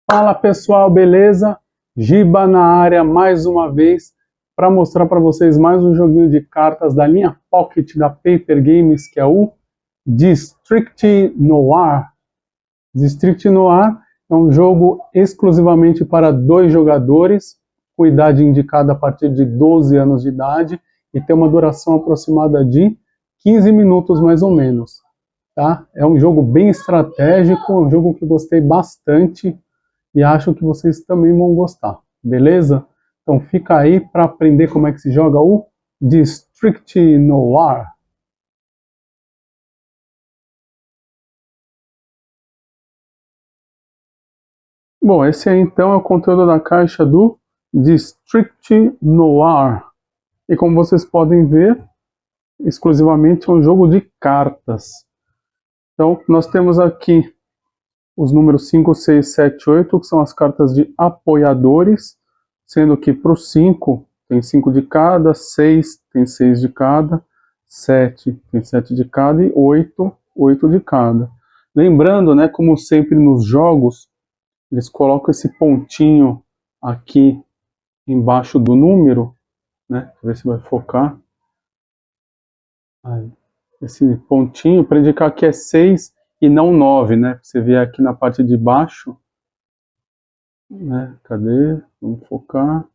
Fala pessoal, beleza? Giba na área mais uma vez para mostrar para vocês mais um joguinho de cartas da linha Pocket da Paper Games, que é o District Noir. District Noir é um jogo exclusivamente para 2 jogadores, com idade indicada a partir de 12 anos de idade e tem uma duração aproximada de 15 minutos mais ou menos. Tá? É um jogo bem estratégico, um jogo que eu gostei bastante e acho que vocês também vão gostar, beleza? Então fica aí para aprender como é que se joga o District Noir. Bom, esse aí então é o conteúdo da caixa do District Noir. E como vocês podem ver, exclusivamente é um jogo de cartas. Então nós temos aqui os números 5, 6, 7, 8, que são as cartas de apoiadores, sendo que para o 5 tem 5 de cada, 6 tem 6 de cada, 7 tem 7 de cada e 8, 8 de cada. Lembrando, né, como sempre nos jogos, eles colocam esse pontinho aqui embaixo do número, né, deixa eu ver se vai focar. Aí, esse pontinho para indicar que é 6 e não 9, né? Você vê aqui na parte de baixo, né? Cadê? Vamos focar.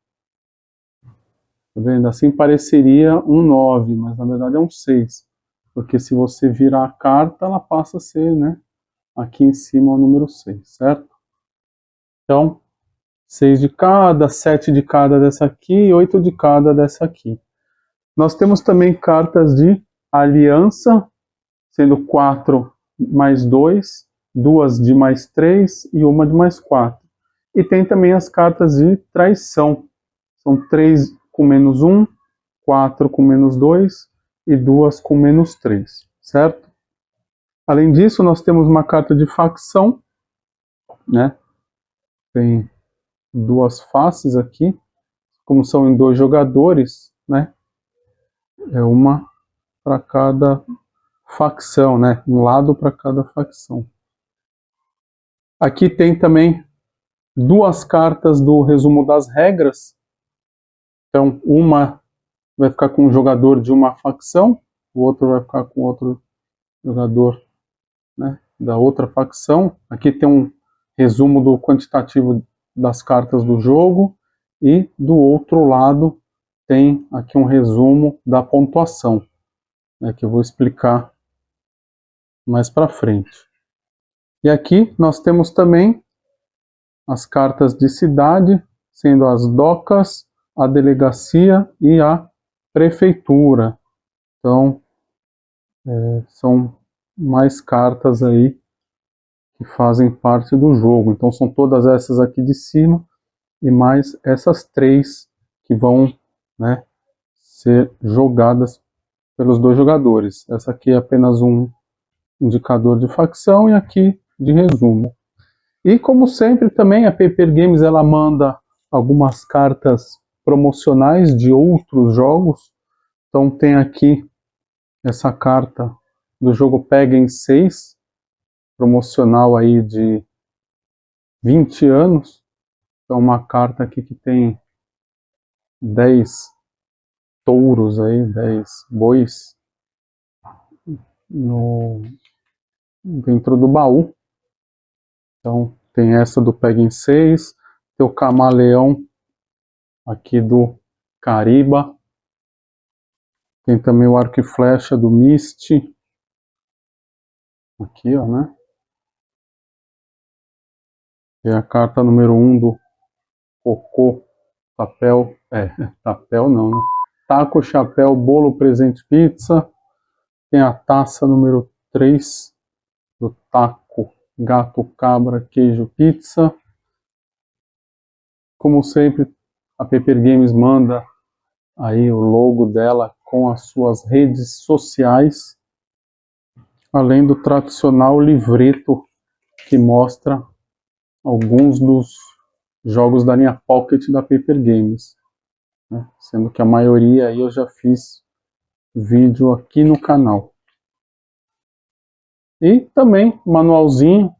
Tá vendo? Assim pareceria um 9, mas na verdade é um 6. Porque se você virar a carta, ela passa a ser, né? Aqui em cima o número 6, certo? Então, 6 de cada, 7 de cada dessa aqui e 8 de cada dessa aqui. Nós temos também cartas de aliança, sendo 4 mais 2, 2 de mais 3 e uma de mais 4. E tem também as cartas de traição. São 3 com menos 1, 4 com menos 2 e 2 com menos 3, certo? Além disso, nós temos uma carta de facção, né? Tem 2 faces aqui, como são em 2 jogadores, né? É uma para cada facção, né? Um lado para cada facção. Aqui tem também 2 cartas do resumo das regras. Então, uma vai ficar com um jogador de uma facção, o outro vai ficar com outro jogador, né, da outra facção. Aqui tem um resumo do quantitativo das cartas do jogo e do outro lado tem aqui um resumo da pontuação, né, que eu vou explicar mais para frente. E aqui nós temos também as cartas de cidade, sendo as docas, a delegacia e a prefeitura. Então, são mais cartas aí que fazem parte do jogo. Então, são todas essas aqui de cima e mais essas 3 que vão, né, ser jogadas pelos 2 jogadores. Essa aqui é apenas um indicador de facção e aqui de resumo. E como sempre também a Paper Games ela manda algumas cartas promocionais de outros jogos. Então tem aqui essa carta do jogo Peguem 6, promocional aí de 20 anos. Então uma carta aqui que tem 10 touros aí, 10 bois dentro do baú. Então tem essa do Peguem 6, tem o camaleão aqui do Cariba. Tem também o arco e flecha do Misty. Aqui, ó, né? Tem a carta número 1 do Cocô, papel, papel não, né? Taco, chapéu, bolo, presente, pizza. Tem a taça número 3 do taco, gato, cabra, queijo, pizza. Como sempre, a Paper Games manda aí o logo dela com as suas redes sociais, além do tradicional livreto que mostra alguns dos jogos da linha Pocket da Paper Games, né? Sendo que a maioria aí eu já fiz vídeo aqui no canal. E também manualzinho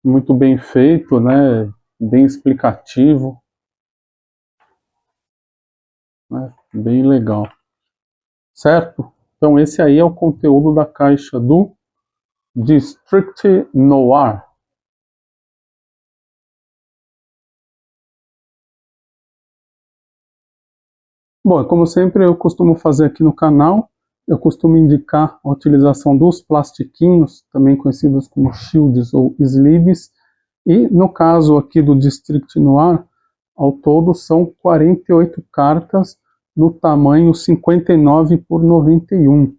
muito bem feito, né? Bem explicativo, né? Bem legal, certo? Então esse aí é o conteúdo da caixa do District Noir. Bom, como sempre eu costumo fazer aqui no canal, eu costumo indicar a utilização dos plastiquinhos, também conhecidos como shields ou sleeves, e no caso aqui do District Noir, ao todo são 48 cartas no tamanho 59 por 91.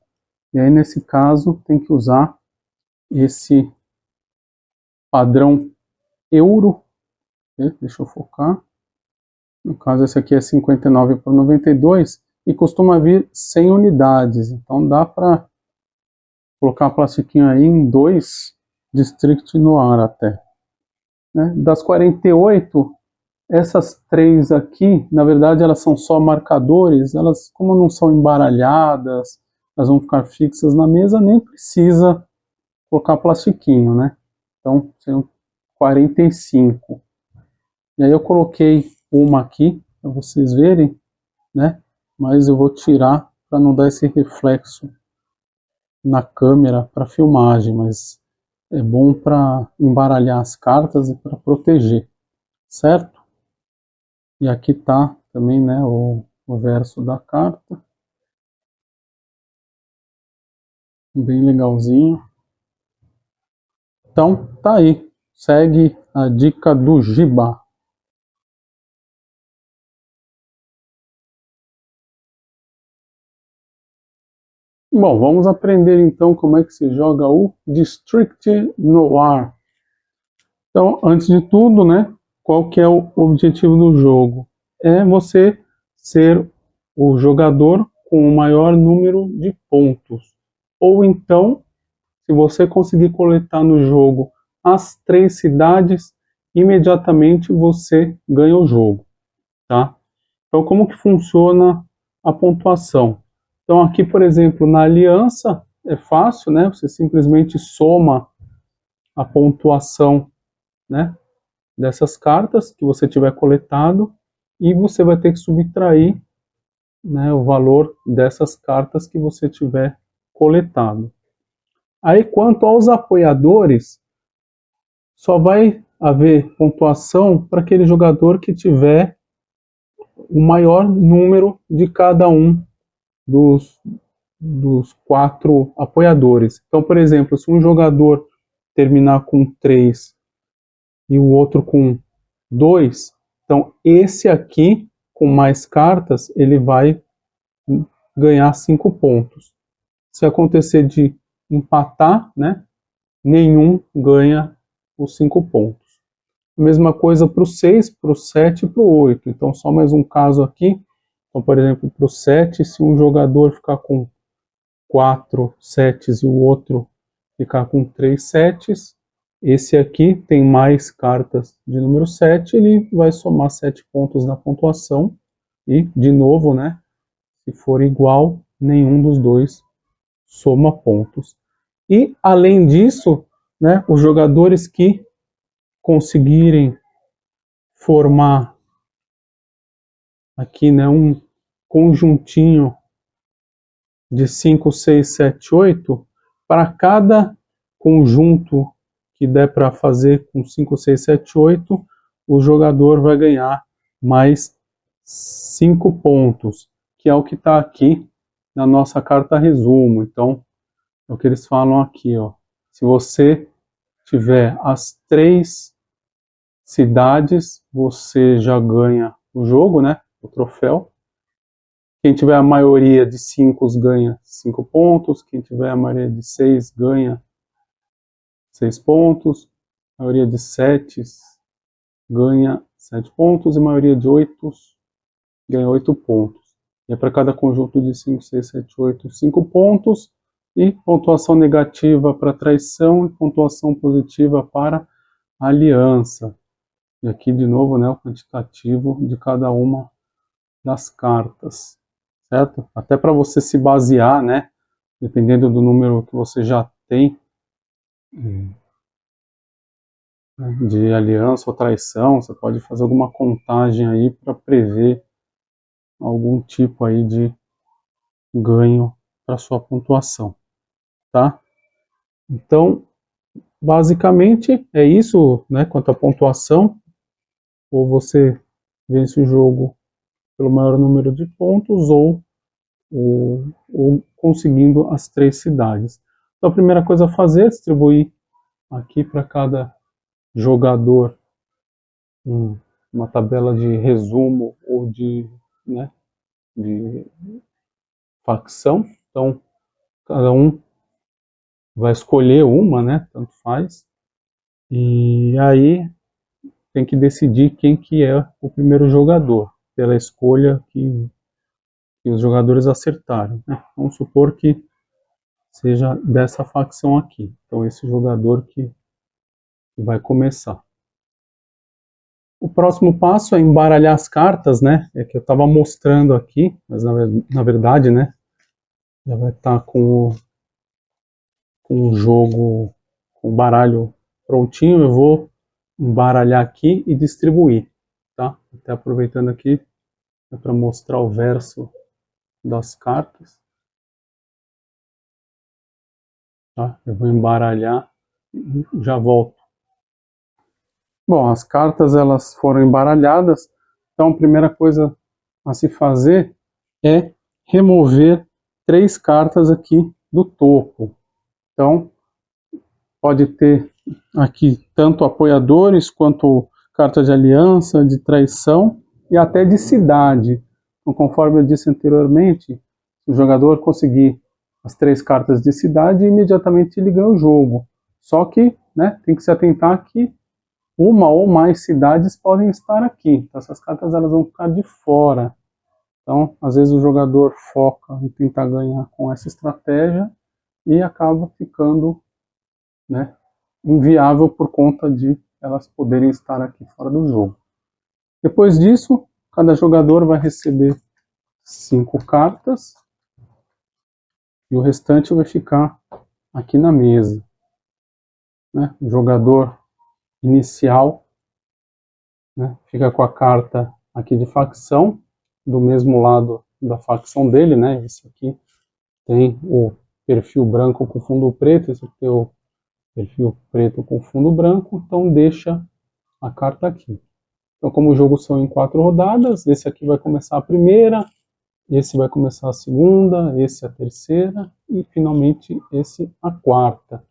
E aí nesse caso tem que usar esse padrão euro, deixa eu focar, no caso esse aqui é 59 por 92, e costuma vir 100 unidades, então dá para colocar plastiquinho aí em 2 District Noir até. Né? Das 48, essas 3 aqui, na verdade elas são só marcadores, elas como não são embaralhadas, elas vão ficar fixas na mesa, nem precisa colocar plastiquinho, né? Então, são 45. E aí eu coloquei uma aqui, para vocês verem, né? Mas eu vou tirar para não dar esse reflexo na câmera para filmagem, mas é bom para embaralhar as cartas e para proteger, certo? E aqui está também, né, o verso da carta, bem legalzinho. Então, tá aí, segue a dica do Giba. Bom, vamos aprender então como é que se joga o District Noir. Então, antes de tudo, né, qual que é o objetivo do jogo? É você ser o jogador com o maior número de pontos. Ou então, se você conseguir coletar no jogo as 3 cidades, imediatamente você ganha o jogo, tá? Então, como que funciona a pontuação? Então, aqui, por exemplo, na aliança, é fácil, né? Você simplesmente soma a pontuação, né, dessas cartas que você tiver coletado e você vai ter que subtrair, né, o valor dessas cartas que você tiver coletado. Aí, quanto aos apoiadores, só vai haver pontuação para aquele jogador que tiver o maior número de cada um dos 4 apoiadores. Então, por exemplo, se um jogador terminar com 3 e o outro com 2, então esse aqui, com mais cartas, ele vai ganhar 5 pontos. Se acontecer de empatar, né, nenhum ganha os 5 pontos. Mesma coisa para o 6, para o 7 e para o 8. Então, só mais um caso aqui. Então, por exemplo, para o 7, se um jogador ficar com 4 setes e o outro ficar com 3 setes, esse aqui tem mais cartas de número 7, ele vai somar 7 pontos na pontuação e, de novo, né, se for igual, nenhum dos dois soma pontos. E, além disso, né, os jogadores que conseguirem formar aqui, né, um conjuntinho de 5, 6, 7, 8, para cada conjunto que der para fazer com 5, 6, 7, 8, o jogador vai ganhar mais 5 pontos, que é o que está aqui na nossa carta resumo. Então, é o que eles falam aqui, ó. Se você tiver as 3 cidades, você já ganha o jogo, né? O troféu. Quem tiver a maioria de 5 ganha 5 pontos. Quem tiver a maioria de 6 ganha 6 pontos. A maioria de 7 ganha 7 pontos. E a maioria de 8 ganha 8 pontos. E é para cada conjunto de 5, 6, 7, 8, 5 pontos. E pontuação negativa para traição e pontuação positiva para aliança. E aqui, de novo, né, o quantitativo de cada uma das cartas, certo? Até para você se basear, né, dependendo do número que você já tem, né, de aliança ou traição. Você pode fazer alguma contagem aí para prever algum tipo aí de ganho para sua pontuação, tá? Então, basicamente é isso, né, quanto à pontuação. Ou você vence o jogo pelo maior número de pontos, ou conseguindo as 3 cidades. Então a primeira coisa a fazer é distribuir aqui para cada jogador uma tabela de resumo ou né, de facção. Então cada um vai escolher uma, né, tanto faz, e aí tem que decidir quem que é o primeiro jogador, pela escolha que os jogadores acertaram, né? Vamos supor que seja dessa facção aqui. Então esse jogador que vai começar. O próximo passo é embaralhar as cartas, né? É que eu estava mostrando aqui, mas na verdade, né? Já vai estar com o jogo, com o baralho prontinho. Eu vou embaralhar aqui e distribuir, tá? Até aproveitando aqui para mostrar o verso das cartas, tá? Eu vou embaralhar e já volto. Bom, as cartas elas foram embaralhadas, então a primeira coisa a se fazer é remover 3 cartas aqui do topo. Então, pode ter aqui tanto apoiadores quanto carta de aliança, de traição e até de cidade. Então, conforme eu disse anteriormente, se o jogador conseguir as 3 cartas de cidade, imediatamente ele ganha o jogo. Só que, né, tem que se atentar que uma ou mais cidades podem estar aqui. Então, essas cartas elas vão ficar de fora. Então, às vezes o jogador foca em tentar ganhar com essa estratégia e acaba ficando, né, inviável por conta de elas poderem estar aqui fora do jogo. Depois disso, cada jogador vai receber 5 cartas e o restante vai ficar aqui na mesa, né? O jogador inicial, né, fica com a carta aqui de facção, do mesmo lado da facção dele, né? Esse aqui tem o perfil branco com fundo preto, esse aqui tem o perfil preto com fundo branco, então deixa a carta aqui. Então, como o jogo são em 4 rodadas, esse aqui vai começar a primeira, esse vai começar a segunda, esse a terceira e finalmente esse a quarta.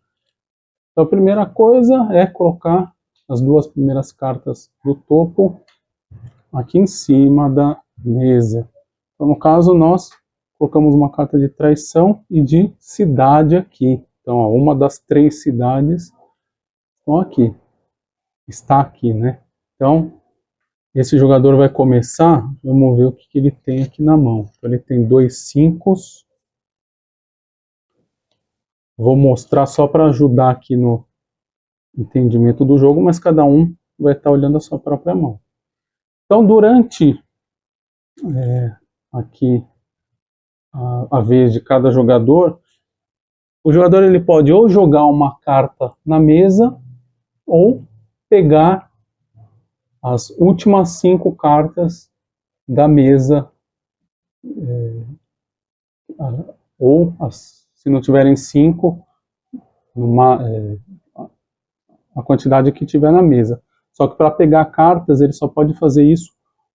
Então a primeira coisa é colocar as 2 primeiras cartas do topo aqui em cima da mesa. Então no caso nós colocamos uma carta de traição e de cidade aqui. Então ó, uma das 3 cidades estão aqui, está aqui, né? Então esse jogador vai começar, vamos ver o que ele tem aqui na mão. Então, ele tem 2 5. Vou mostrar só para ajudar aqui no entendimento do jogo, mas cada um vai estar olhando a sua própria mão. Então, durante aqui a vez de cada jogador, o jogador ele pode ou jogar uma carta na mesa ou pegar as últimas 5 cartas da mesa, ou se não tiverem 5, a quantidade que tiver na mesa. Só que para pegar cartas ele só pode fazer isso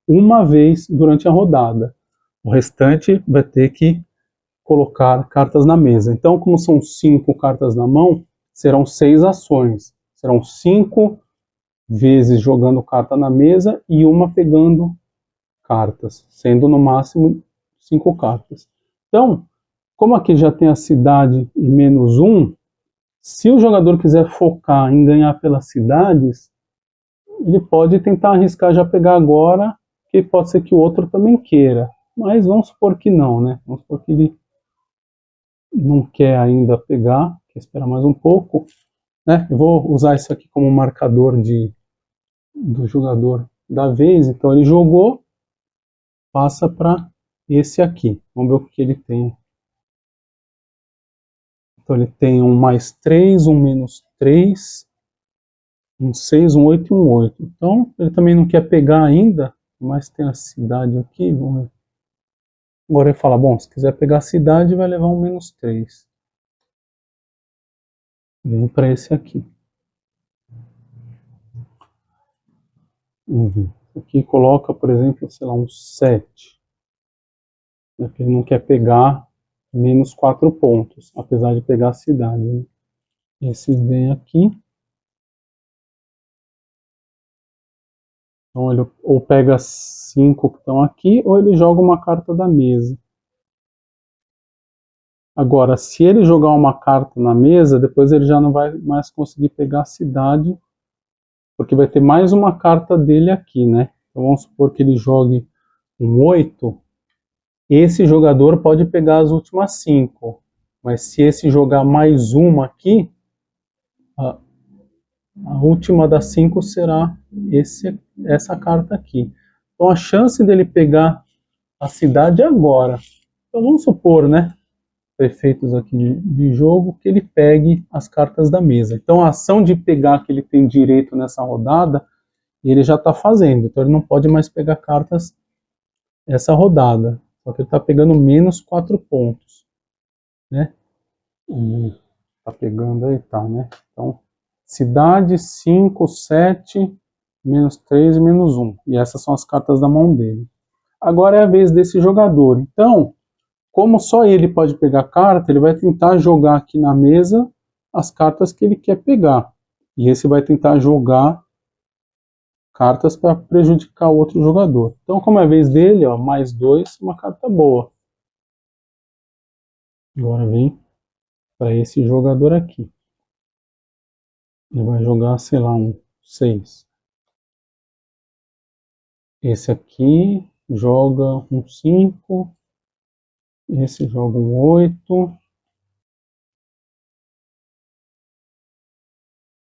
uma vez durante a rodada. O restante vai ter que colocar cartas na mesa. Então, como são 5 cartas na mão, serão 6 ações. Serão 5 vezes jogando carta na mesa e uma pegando cartas, sendo no máximo 5 cartas. Então, como aqui já tem a cidade e menos 1, se o jogador quiser focar em ganhar pelas cidades, ele pode tentar arriscar já pegar agora, que pode ser que o outro também queira. Mas vamos supor que não, né? Vamos supor que ele não quer ainda pegar, quer esperar mais um pouco, né? Eu vou usar isso aqui como marcador do jogador da vez. Então ele jogou, passa para esse aqui. Vamos ver o que ele tem. Então ele tem um mais 3, um menos 3, Um 6, um 8 e um 8. Então, ele também não quer pegar ainda, mas tem a cidade aqui, vamos ver. Agora ele fala, bom, se quiser pegar a cidade, vai levar um -3. Vem para esse aqui. Vamos ver. Aqui coloca, por exemplo, sei lá, um 7. Porque ele não quer pegar -4 pontos, apesar de pegar a cidade. Né? Esse vem aqui. Então ele ou pega 5 que estão aqui, ou ele joga uma carta da mesa. Agora, se ele jogar uma carta na mesa, depois ele já não vai mais conseguir pegar a cidade, porque vai ter mais uma carta dele aqui, né? Então vamos supor que ele jogue um 8. Esse jogador pode pegar as últimas 5. Mas se esse jogar mais uma aqui, a última das 5 será essa carta aqui. Então a chance dele pegar a cidade é agora. Então vamos supor, né? Efeitos aqui de jogo, que ele pegue as cartas da mesa. Então a ação de pegar que ele tem direito nessa rodada, ele já está fazendo. Então ele não pode mais pegar cartas essa rodada. Só que ele está pegando -4 pontos. Né? Tá pegando aí, tá, né? Então, cidade, 5, 7, -3 e -1. E essas são as cartas da mão dele. Agora é a vez desse jogador. Então, como só ele pode pegar carta, ele vai tentar jogar aqui na mesa as cartas que ele quer pegar. E esse vai tentar jogar cartas para prejudicar o outro jogador. Então, como é a vez dele, ó, +2, uma carta boa. Agora vem para esse jogador aqui. Ele vai jogar, sei lá, um 6. Esse aqui joga um 5. Esse joga um 8.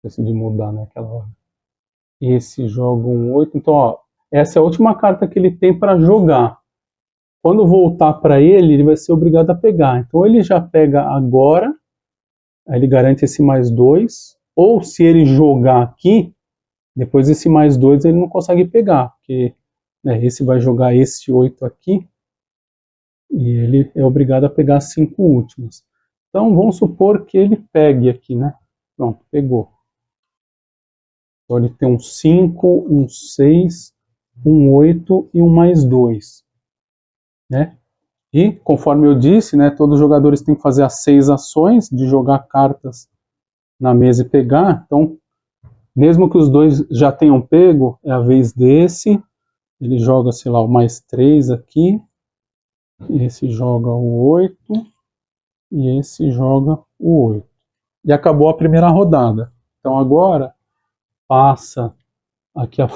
Decidi mudar naquela hora. Esse joga um 8. Então, ó, essa é a última carta que ele tem para jogar. Quando voltar para ele, ele vai ser obrigado a pegar. Então, ele já pega agora. Aí ele garante esse +2. Ou se ele jogar aqui, depois esse +2 ele não consegue pegar. Porque né, esse vai jogar esse 8 aqui. E ele é obrigado a pegar as 5 últimas. Então, vamos supor que ele pegue aqui, né? Pronto, pegou. Então, ele tem um 5, um 6, um 8 e um +2. Né? E, conforme eu disse, né, todos os jogadores têm que fazer as 6 ações de jogar cartas na mesa e pegar. Então, mesmo que os dois já tenham pego, é a vez desse. Ele joga, sei lá, o +3 aqui. Esse joga o 8. E esse joga o 8. E acabou a primeira rodada. Então agora passa aqui a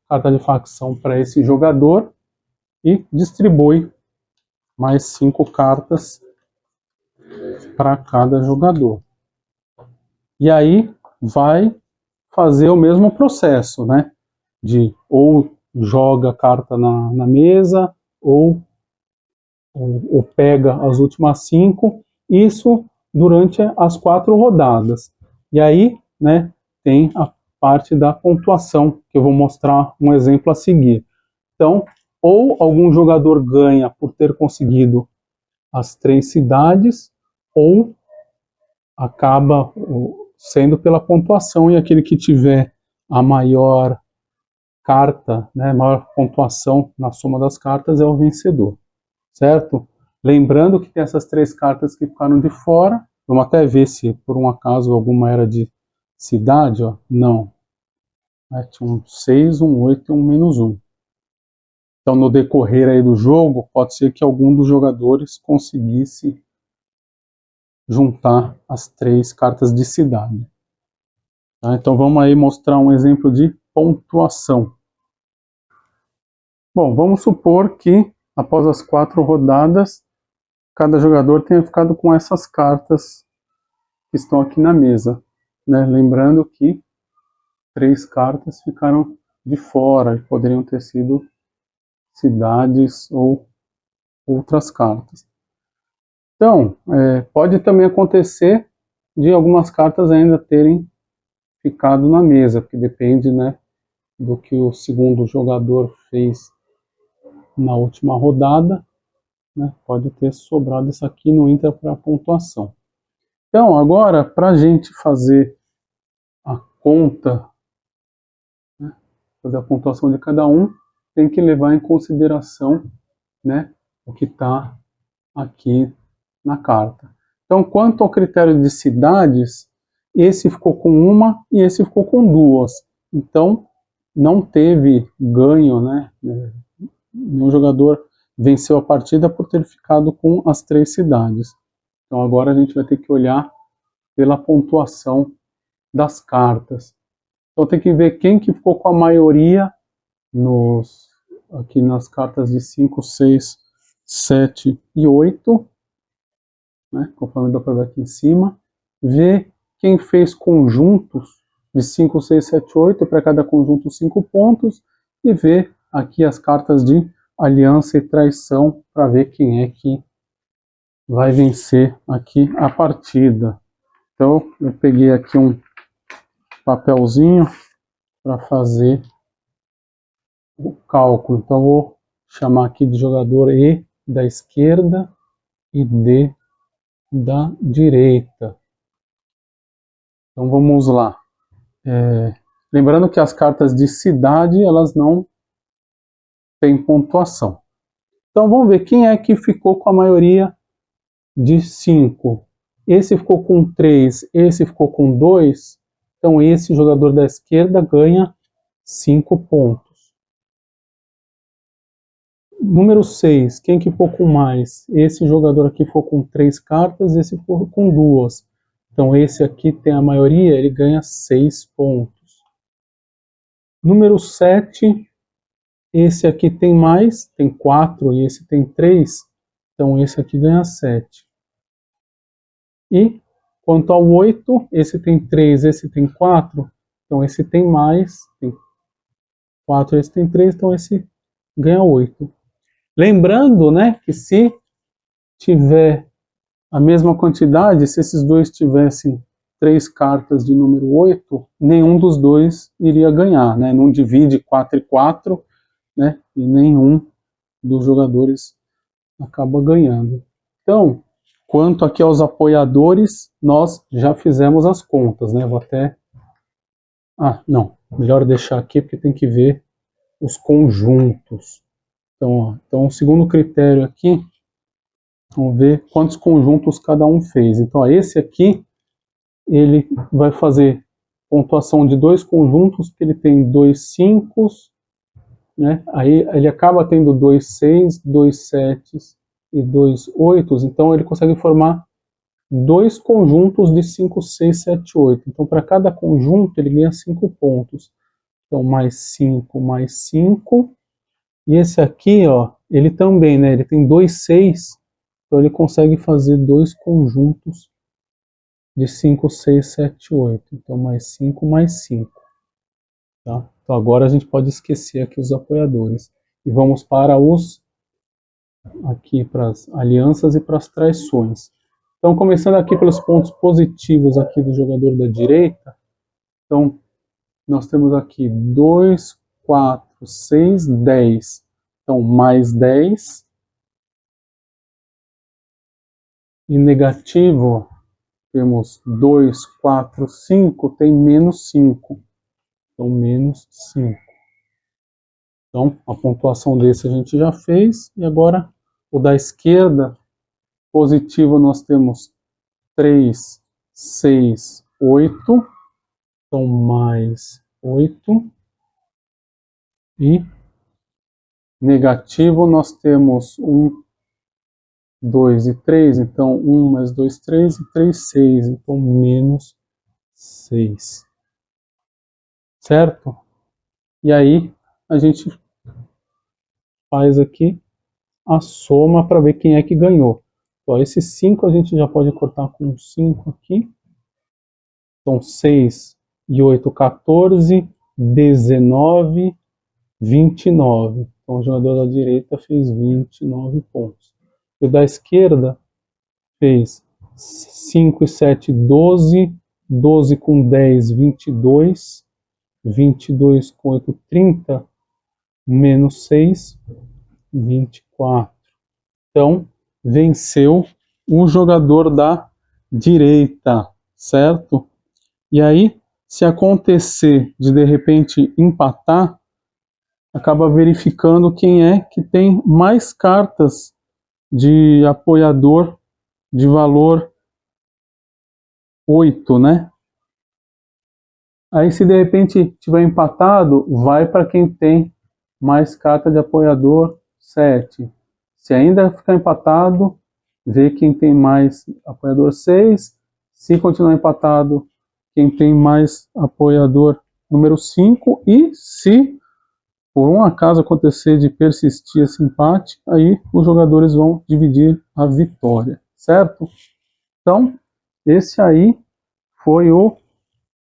carta de facção para esse jogador e distribui mais 5 cartas para cada jogador. E aí vai fazer o mesmo processo, né? De ou joga a carta na mesa ou pega as últimas 5. Isso durante as 4 rodadas. E aí, né, tem a parte da pontuação, que eu vou mostrar um exemplo a seguir. Então, ou algum jogador ganha por ter conseguido as 3 cidades, ou acaba sendo pela pontuação, e aquele que tiver a maior carta, né, maior pontuação na soma das cartas é o vencedor, certo? Lembrando que tem essas 3 cartas que ficaram de fora. Vamos até ver se por um acaso alguma era de cidade, ó. Não. Tinha um 6, um 8 e um -1. Então, no decorrer aí do jogo, pode ser que algum dos jogadores conseguisse juntar as 3 cartas de cidade. Tá? Então, vamos aí mostrar um exemplo de pontuação. Bom, vamos supor que, após as 4 rodadas, cada jogador tenha ficado com essas cartas que estão aqui na mesa. Né? Lembrando que 3 cartas ficaram de fora, e poderiam ter sido cidades ou outras cartas. Então, pode também acontecer de algumas cartas ainda terem ficado na mesa, porque depende, né, do que o segundo jogador fez na última rodada, né, pode ter sobrado isso aqui, não entra para a pontuação. Então, agora, para a gente fazer a conta, né, fazer a pontuação de cada um, tem que levar em consideração, né, o que está aqui na carta. Então, quanto ao critério de cidades, esse ficou com uma e esse ficou com duas. Então, não teve ganho, né? Nenhum jogador venceu a partida por ter ficado com as 3 cidades. Então, agora a gente vai ter que olhar pela pontuação das cartas. Então, tem que ver quem que ficou com a maioria aqui nas cartas de 5, 6, 7 e 8. Né, conforme dá para ver aqui em cima, ver quem fez conjuntos de 5, 6, 7, 8, para cada conjunto 5 pontos, e ver aqui as cartas de aliança e traição, para ver quem é que vai vencer aqui a partida. Então, eu peguei aqui um papelzinho para fazer o cálculo. Então, eu vou chamar aqui de jogador E da esquerda e D da direita. Então vamos lá. Lembrando que as cartas de cidade, elas não têm pontuação. Então vamos ver quem é que ficou com a maioria de 5. Esse ficou com 3, esse ficou com 2. Então esse jogador da esquerda ganha 5 pontos. Número 6, quem que ficou com mais? Esse jogador aqui ficou com 3 cartas, esse ficou com 2. Então esse aqui tem a maioria, ele ganha 6 pontos. Número 7, esse aqui tem mais, tem 4 e esse tem 3, então esse aqui ganha 7. E quanto ao 8, esse tem 3, esse tem 4, então esse tem mais, tem 4, esse tem 3, então esse ganha 8. Lembrando, né, que se tiver a mesma quantidade, se esses dois tivessem 3 cartas de número 8, nenhum dos dois iria ganhar, né? Não divide 4 e 4, né? E nenhum dos jogadores acaba ganhando. Então, quanto aqui aos apoiadores, nós já fizemos as contas, né? Vou até... não, melhor deixar aqui porque tem que ver os conjuntos. Então o segundo critério aqui, vamos ver quantos conjuntos cada um fez. Então, esse aqui, ele vai fazer pontuação de 2 conjuntos, porque ele tem 2 5, né? Aí ele acaba tendo 2 6, 2 7 e 2 8, então ele consegue formar 2 conjuntos de 5, 6, 7, 8. Então, para cada conjunto, ele ganha 5 pontos. Então, mais 5, mais 5. E esse aqui, ó, ele também, né? Ele tem 2 6, então ele consegue fazer 2 conjuntos de 5, 6, 7, 8. Então, mais 5, mais 5. Tá? Então, agora a gente pode esquecer aqui os apoiadores. E vamos para as alianças e para as traições. Então, começando aqui pelos pontos positivos aqui do jogador da direita. Então, nós temos aqui 2, 4, 6, 10. Então, mais 10. E negativo, temos 2, 4, 5, tem menos 5. Então, menos 5. Então, a pontuação desse a gente já fez. E agora, o da esquerda, positivo, nós temos 3, 6, 8. Então, mais 8. E negativo, nós temos 1, 2 e 3. Então, 1 mais 2, 3 e 3, 6. Então, menos 6. Certo? E aí, a gente faz aqui a soma para ver quem é que ganhou. Então, esse 5 a gente já pode cortar com 5 aqui. Então, 6 e 8, 14, 19, 29. Então, o jogador da direita fez 29 pontos. E o da esquerda fez 5 e 7, 12, 12 com 10, 22. 22 com 8, 30. Menos 6, 24. Então, venceu o jogador da direita, certo? E aí, se acontecer de repente empatar, acaba verificando quem é que tem mais cartas de apoiador de valor 8, né? Aí, se de repente tiver empatado, vai para quem tem mais carta de apoiador 7. Se ainda ficar empatado, vê quem tem mais apoiador 6. Se continuar empatado, quem tem mais apoiador número 5. E se por um acaso acontecer de persistir esse empate, aí os jogadores vão dividir a vitória, certo? Então, esse aí foi o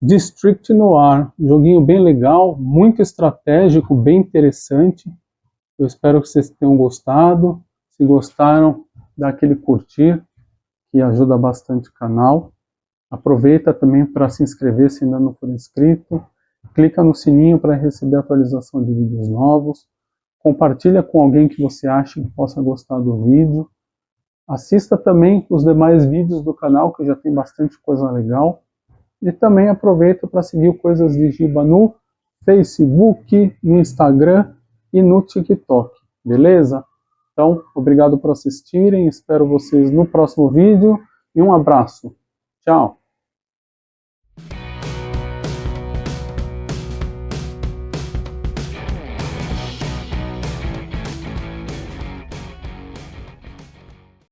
District Noir, um joguinho bem legal, muito estratégico, bem interessante. Eu espero que vocês tenham gostado. Se gostaram, dá aquele curtir, que ajuda bastante o canal. Aproveita também para se inscrever se ainda não for inscrito. Clica no sininho para receber atualização de vídeos novos. Compartilha com alguém que você acha que possa gostar do vídeo. Assista também os demais vídeos do canal, que já tem bastante coisa legal. E também aproveita para seguir o Coisas de Giba no Facebook, no Instagram e no TikTok, beleza? Então, obrigado por assistirem, espero vocês no próximo vídeo e um abraço. Tchau!